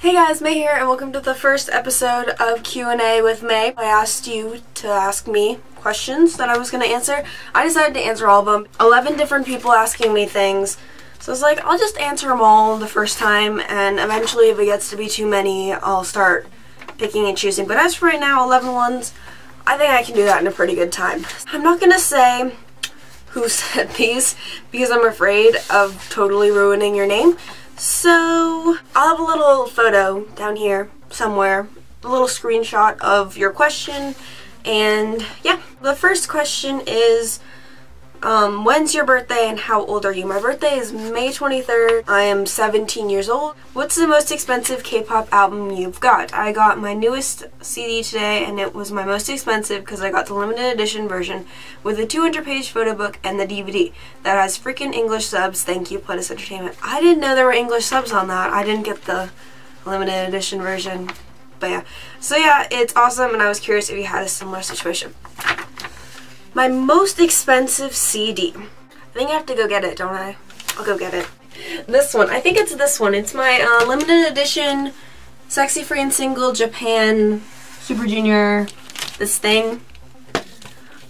Hey guys, May here, and welcome to the first episode of Q&A with May. I asked you to ask me questions that I was going to answer. I decided to answer all of them. 11 different people asking me things. So I was like, I'll just answer them all the first time, and eventually if it gets to be too many, I'll start picking and choosing. But as for right now, 11 ones, I think I can do that in a pretty good time. I'm not going to say who said these because I'm afraid of totally ruining your name. So I'll have a little photo down here somewhere, a little screenshot of your question, and yeah. The first question is, when's your birthday and how old are you? My birthday is May 23rd. I am 17 years old. What's the most expensive K-pop album you've got? I got my newest CD today, and it was my most expensive because I got the limited edition version with a 200-page photo book and the DVD that has freaking English subs. Thank you, Pledis Entertainment. I didn't know there were English subs on that. I didn't get the limited edition version. But yeah. So yeah, it's awesome, and I was curious if you had a similar situation. My most expensive CD. I think I have to go get it, don't I? I'll go get it. This one. I think it's this one. It's my limited edition Sexy Free and Single Japan Super Junior this thing.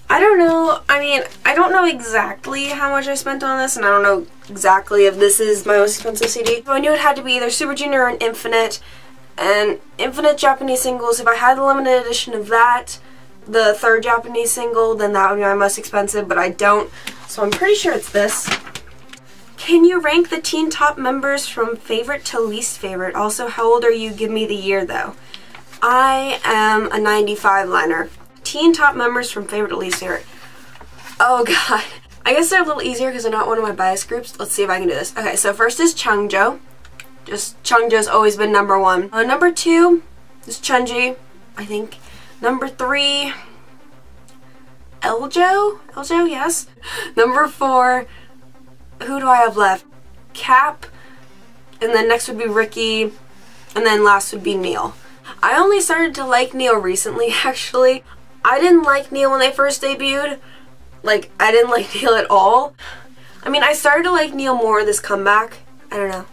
I don't know. I mean, I don't know exactly how much I spent on this, and I don't know exactly if this is my most expensive CD. So I knew it had to be either Super Junior or Infinite, and Infinite Japanese singles. If I had the limited edition of that, the third Japanese single, then that would be my most expensive, but I don't, so I'm pretty sure it's this. Can you rank the Teen Top members from favorite to least favorite? Also, how old are you? Give me the year, though. I am a 95 liner. Teen Top members from favorite to least favorite. Oh god. I guess they're a little easier because they're not one of my bias groups. Let's see if I can do this. Okay, so first is Changjo. Just Changjo's always been number one. Number two is Chunji, I think. Number three, Eljo? Eljo, yes. Number four, who do I have left? Cap, and then next would be Ricky, and then last would be Neil. I only started to like Neil recently, actually. I didn't like Neil when they first debuted. Like, I didn't like Neil at all. I mean, I started to like Neil more this comeback. I don't know.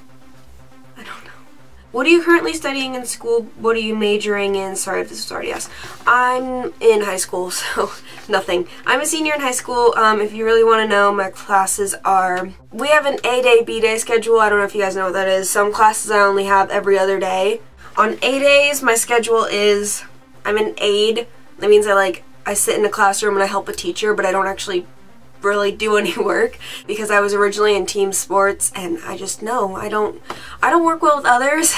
What are you currently studying in school? What are you majoring in? Sorry if this was already asked. I'm in high school, so nothing. I'm a senior in high school. If you really want to know, my classes are... We have an A-day, B-day schedule. I don't know if you guys know what that is. Some classes I only have every other day. On A-days, my schedule is... I'm an aide. That means I sit in a classroom and I help a teacher, but I don't actually really do any work because I was originally in team sports, and I just know I don't work well with others.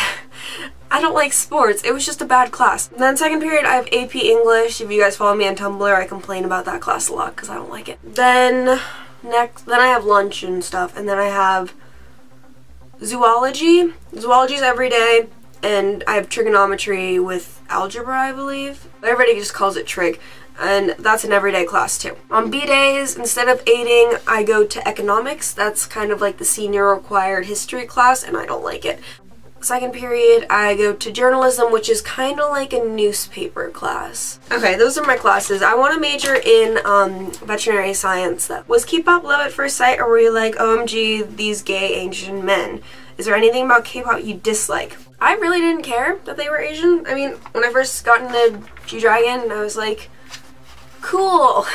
I don't like sports. It was just a bad class. And then second period I have AP English. If you guys follow me on Tumblr, I complain about that class a lot because I don't like it. Then I have lunch and stuff, and then I have zoology. Zoology's every day, and I have trigonometry with algebra, I believe. Everybody just calls it trig. And that's an everyday class too. On B-days, instead of aiding, I go to economics. That's kind of like the senior required history class, and I don't like it. Second period, I go to journalism, which is kind of like a newspaper class. Okay, those are my classes. I want to major in veterinary science, though. Was K-pop love at first sight, or were you like, OMG, these gay Asian men? Is there anything about K-pop you dislike? I really didn't care that they were Asian. I mean, when I first got into G-Dragon, I was like, cool,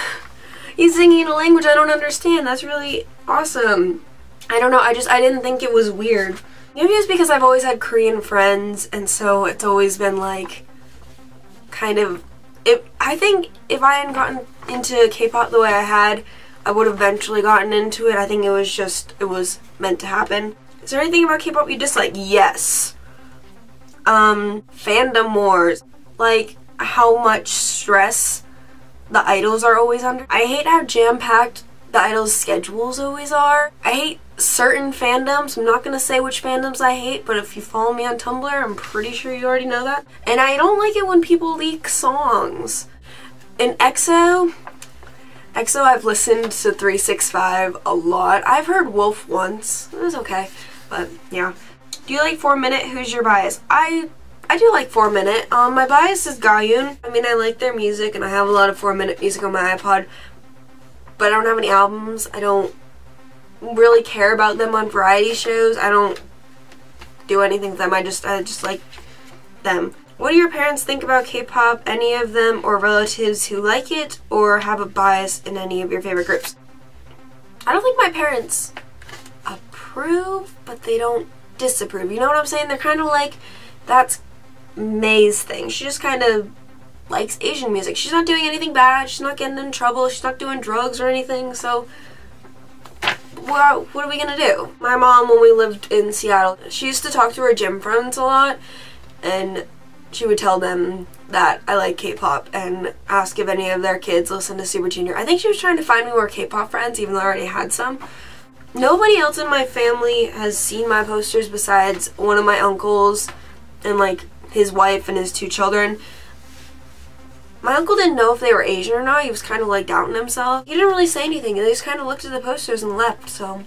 he's singing in a language I don't understand. That's really awesome. I don't know, I didn't think it was weird. Maybe it's because I've always had Korean friends, and so it's always been like, kind of, I think if I hadn't gotten into K-pop the way I had, I would have eventually gotten into it. I think it was meant to happen. Is there anything about K-pop you dislike? Yes. Fandom wars. Like, how much stress the idols are always under. I hate how jam-packed the idols' schedules always are. I hate certain fandoms. I'm not gonna say which fandoms I hate, but if you follow me on Tumblr, I'm pretty sure you already know that. And I don't like it when people leak songs. In EXO, I've listened to 365 a lot. I've heard Wolf once. It was okay, but yeah. Do you like 4 Minute? Who's your bias? I do like 4 Minute. My bias is Gayun. I mean, I like their music, and I have a lot of 4 Minute music on my iPod, but I don't have any albums. I don't really care about them on variety shows. I don't do anything with them. I just like them. What do your parents think about K-pop? Any of them or relatives who like it or have a bias in any of your favorite groups? I don't think my parents approve, but they don't disapprove. You know what I'm saying? They're kind of like, that's May's thing. She just kind of likes Asian music. She's not doing anything bad. She's not getting in trouble. She's not doing drugs or anything. So what are we gonna do? My mom, when we lived in Seattle, she used to talk to her gym friends a lot, and she would tell them that I like K-pop and ask if any of their kids listen to Super Junior. I think she was trying to find me more K-pop friends, even though I already had some. Nobody else in my family has seen my posters besides one of my uncles and like his wife and his 2 children. My uncle didn't know if they were Asian or not. He was kind of like doubting himself. He didn't really say anything. They just kind of looked at the posters and left, so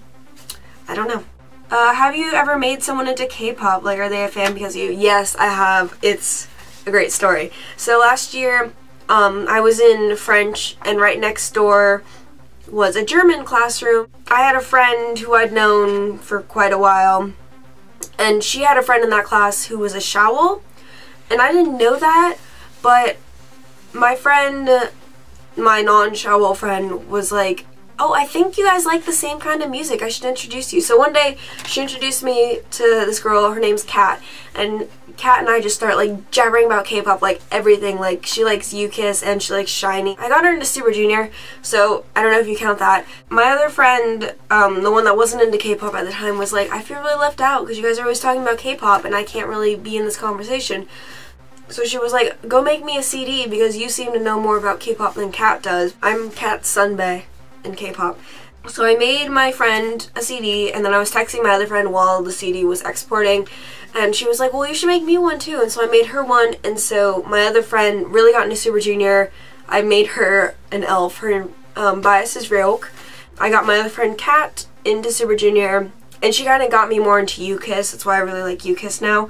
I don't know. Have you ever made someone into K-pop? Like, are they a fan because of you? Yes, I have. It's a great story. So last year, I was in French, and right next door was a German classroom. I had a friend who I'd known for quite a while, and she had a friend in that class who was a Shawl, and I didn't know that, but my friend, my non-Shawl friend, was like, oh, I think you guys like the same kind of music. I should introduce you. So one day, she introduced me to this girl. Her name's Kat. And Kat and I just start like jabbering about K-pop, like everything. Like, she likes U-Kiss and she likes SHINee. I got her into Super Junior, so I don't know if you count that. My other friend, the one that wasn't into K-pop at the time, was like, I feel really left out because you guys are always talking about K-pop and I can't really be in this conversation. So she was like, go make me a CD because you seem to know more about K-pop than Kat does. I'm Kat's sunbae in K-pop. So I made my friend a CD, and then I was texting my other friend while the CD was exporting, and she was like, well, you should make me one too. And so I made her one, and so my other friend really got into Super Junior. I made her an elf. Her bias is Ryok. I got my other friend Kat into Super Junior, and she kind of got me more into U-Kiss. That's why I really like U-Kiss now.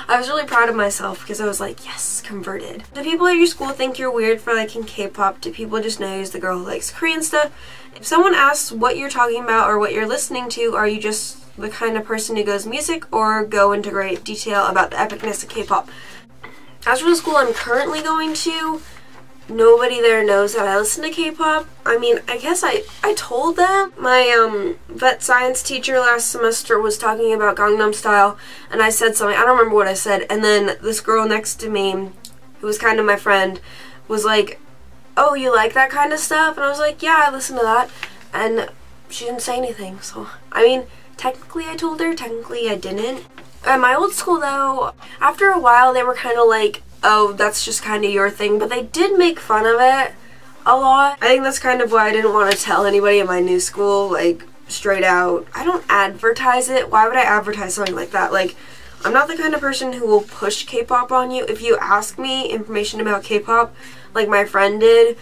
I was really proud of myself because I was like, yes, converted. Do people at your school think you're weird for liking K-pop? Do people just know you're the girl who likes Korean stuff? If someone asks what you're talking about or what you're listening to, are you just the kind of person who goes music or go into great detail about the epicness of K-pop? As for the school I'm currently going to, nobody there knows that I listen to K-pop. I mean, I guess I told them. My vet science teacher last semester was talking about Gangnam Style, and I said something. I don't remember what I said. And then this girl next to me, who was kind of my friend, was like, oh, you like that kind of stuff? And I was like, yeah, I listen to that. And she didn't say anything. So, I mean, technically I told her, technically I didn't. At my old school, though, after a while, they were kind of like, oh, that's just kind of your thing, but they did make fun of it a lot. I think that's kind of why I didn't want to tell anybody at my new school, like, straight out. I don't advertise it. Why would I advertise something like that? Like, I'm not the kind of person who will push K-pop on you. If you ask me information about K-pop, like my friend did,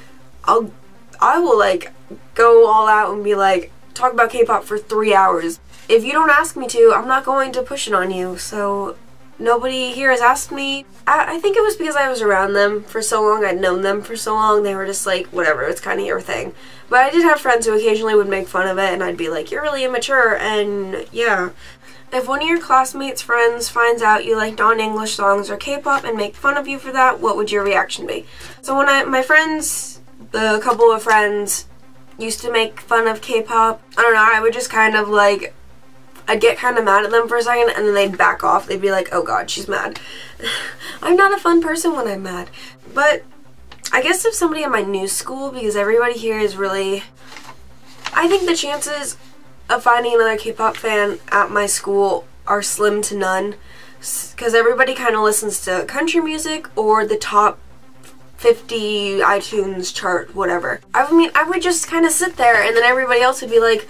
I will, like, go all out and be like, talk about K-pop for 3 hours. If you don't ask me to, I'm not going to push it on you, so nobody here has asked me. I think it was because I was around them for so long, I'd known them for so long, they were just like, whatever, it's kind of your thing. But I did have friends who occasionally would make fun of it, and I'd be like, you're really immature, and yeah. If one of your classmates' friends finds out you like non-English songs or K-pop and make fun of you for that, what would your reaction be? So when my friends, the couple of friends, used to make fun of K-pop, I don't know, I would just kind of like, I'd get kind of mad at them for a second, and then they'd back off. They'd be like, oh god, she's mad. I'm not a fun person when I'm mad. But I guess if somebody at my new school, because everybody here is really, I think the chances of finding another K-pop fan at my school are slim to none, because everybody kind of listens to country music or the top 50 iTunes chart, whatever. I mean, I would just kind of sit there, and then everybody else would be like,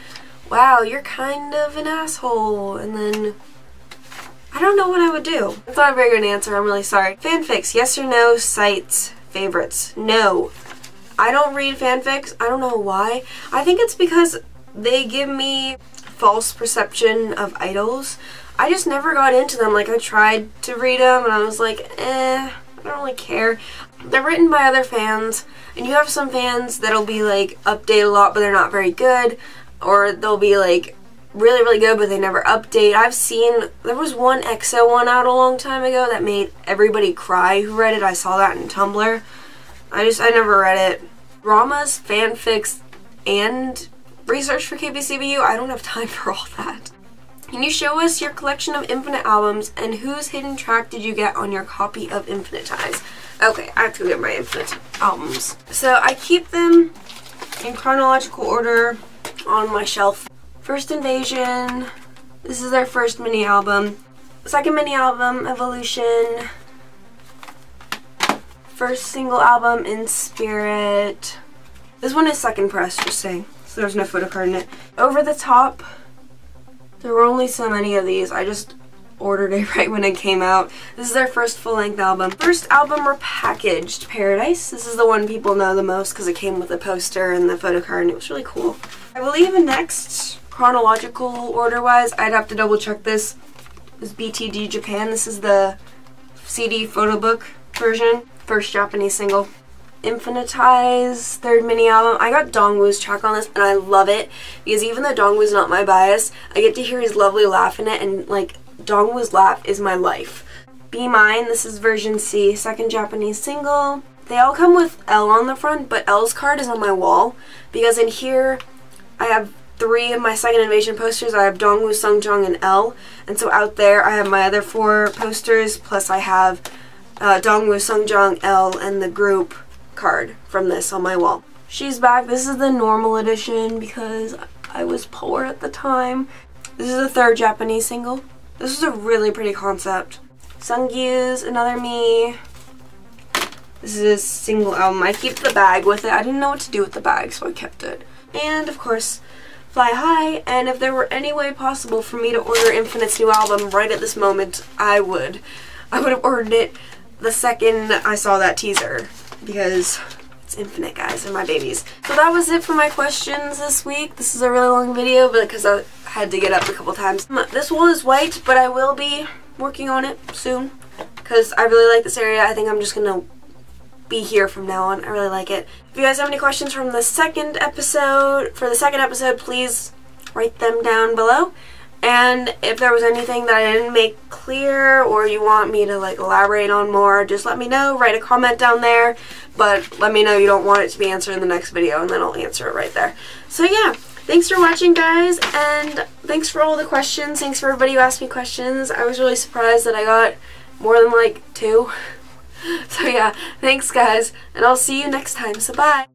wow, you're kind of an asshole, and then I don't know what I would do. That's not a very good answer, I'm really sorry. Fanfics, yes or no, sites, favorites? No. I don't read fanfics, I don't know why. I think it's because they give me false perception of idols. I just never got into them. Like, I tried to read them, and I was like, I don't really care. They're written by other fans, and you have some fans that'll be like, update a lot, but they're not very good. Or they'll be like really, really good, but they never update. I've seen, there was one EXO one out a long time ago that made everybody cry who read it. I saw that in Tumblr. I never read it. Dramas, fanfics, and research for KBCBU, I don't have time for all that. Can you show us your collection of Infinite albums and whose hidden track did you get on your copy of Infinite Ties? Okay, I have to get my Infinite albums. So I keep them in chronological order on my shelf. First Invasion, this is their first mini album. Second mini album, Evolution. First single album, In Spirit. This one is second press, just saying. So there's no photo card in it. Over the Top. There were only so many of these. I just ordered it right when it came out. This is their first full-length album. First album repackaged, Paradise. This is the one people know the most because it came with the poster and the photo card and it was really cool. I believe in next, chronological order-wise, I'd have to double-check this, is BTD Japan. This is the CD photo book version. First Japanese single. Infinite Ties, third mini album. I got Dongwoo's track on this and I love it because even though Dongwoo's not my bias, I get to hear his lovely laugh in it, and like Dongwoo's laugh is my life. Be Mine, this is version C, second Japanese single. They all come with L on the front, but L's card is on my wall because in here I have 3 of my Second Invasion posters. I have Dongwoo, Sungjung, and L, and so out there I have my other 4 posters, plus I have Dongwoo, Sungjung, L, and the group card from this on my wall. She's Back, this is the normal edition because I was poor at the time. This is the third Japanese single. This is a really pretty concept. Sungkyu's Another Me. This is a single album. I keep the bag with it. I didn't know what to do with the bag, so I kept it. And of course, Fly High, and if there were any way possible for me to order Infinite's new album right at this moment, I would. I would have ordered it the second I saw that teaser, because it's Infinite, guys, and my babies. So that was it for my questions this week. This is a really long video, but because I had to get up a couple times. This wall is white, but I will be working on it soon, because I really like this area. I think I'm just gonna be here from now on. I really like it. If you guys have any questions from the second episode, please write them down below. And if there was anything that I didn't make clear or you want me to like elaborate on more, just let me know. Write a comment down there, but let me know you don't want it to be answered in the next video and then I'll answer it right there. So yeah, thanks for watching, guys, and thanks for all the questions. Thanks for everybody who asked me questions. I was really surprised that I got more than like 2. So yeah, thanks guys, and I'll see you next time. So bye!